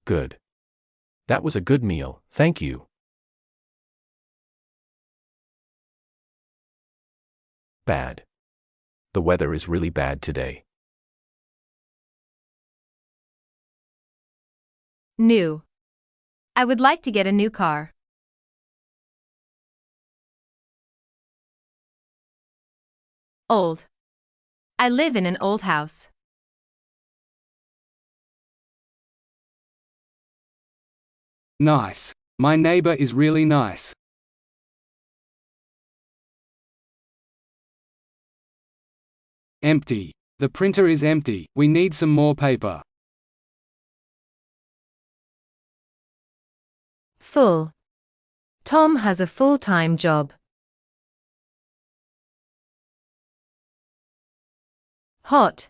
Good. That was a good meal, thank you. Bad. The weather is really bad today. New. I would like to get a new car. Old. I live in an old house. Nice. My neighbor is really nice. Empty. The printer is empty, we need some more paper. Full. Tom has a full-time job. Hot.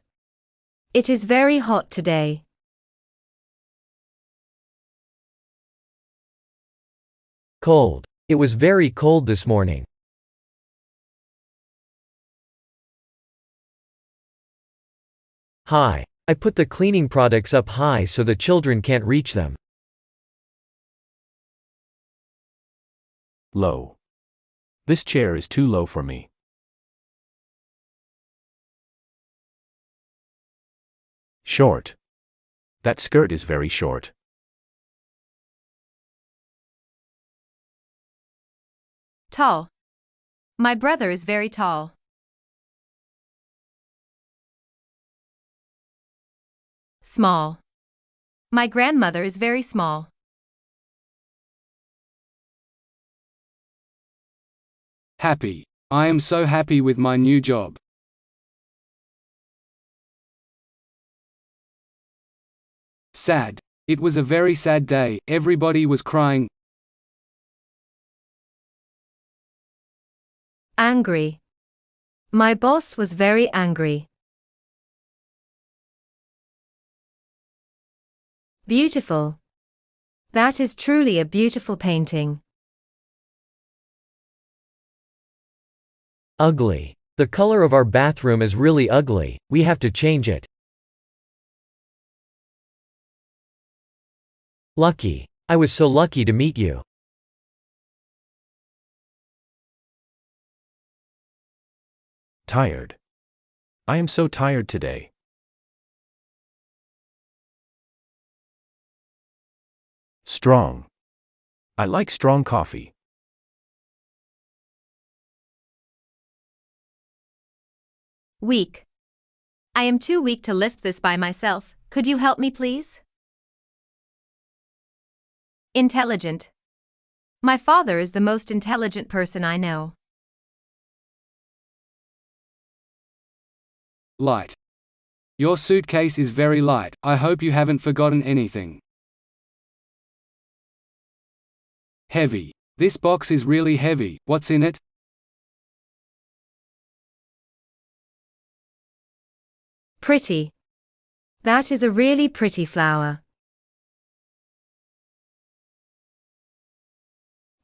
It is very hot today. Cold. It was very cold this morning. High. I put the cleaning products up high so the children can't reach them. Low. This chair is too low for me. Short. That skirt is very short. Tall. My brother is very tall. Small. My grandmother is very small. Happy. I am so happy with my new job. Sad. It was a very sad day, everybody was crying. Angry. My boss was very angry. Beautiful. That is truly a beautiful painting. Ugly. The color of our bathroom is really ugly, we have to change it. Lucky. I was so lucky to meet you. Tired. I am so tired today. Strong. I like strong coffee. Weak. I am too weak to lift this by myself. Could you help me, please? Intelligent. My father is the most intelligent person I know. Light. Your suitcase is very light, I hope you haven't forgotten anything. Heavy. This box is really heavy, what's in it? Pretty. That is a really pretty flower.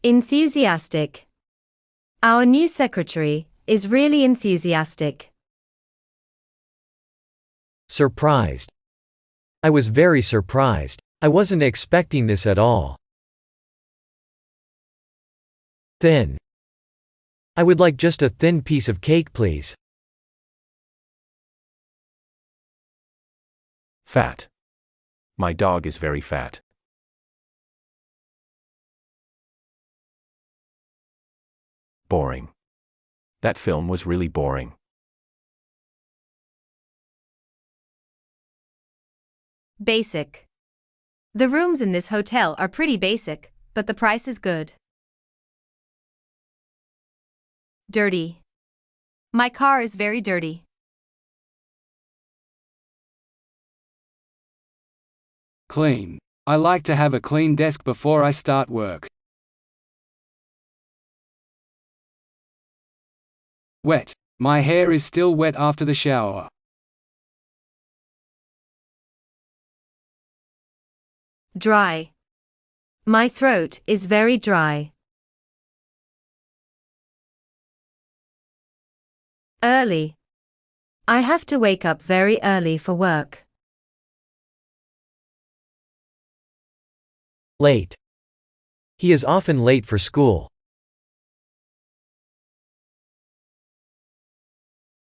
Enthusiastic. Our new secretary is really enthusiastic. Surprised. I was very surprised. I wasn't expecting this at all. Thin. I would like just a thin piece of cake, please. Fat. My dog is very fat. Boring. That film was really boring. Basic. The rooms in this hotel are pretty basic, but the price is good. Dirty. My car is very dirty. Clean. I like to have a clean desk before I start work. Wet. My hair is still wet after the shower. Dry. My throat is very dry. Early. I have to wake up very early for work. Late. He is often late for school.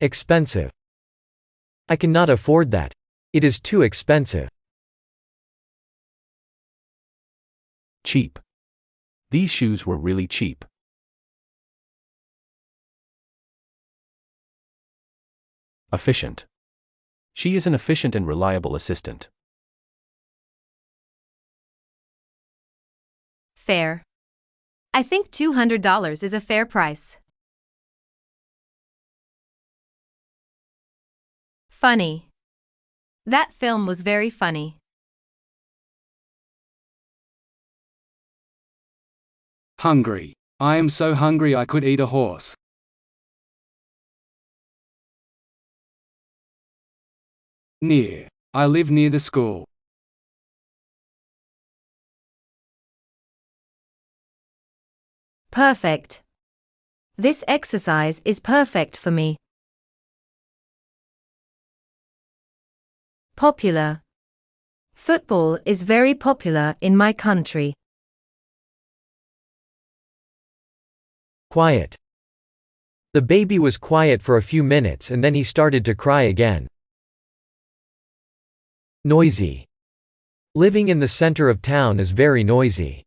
Expensive. I cannot afford that. It is too expensive. Cheap. These shoes were really cheap. Efficient. She is an efficient and reliable assistant. Fair. I think $200 is a fair price. Funny. That film was very funny. Hungry. I am so hungry I could eat a horse. Near. I live near the school. Perfect. This exercise is perfect for me. Popular. Football is very popular in my country. Quiet. The baby was quiet for a few minutes and then he started to cry again. Noisy. Living in the center of town is very noisy.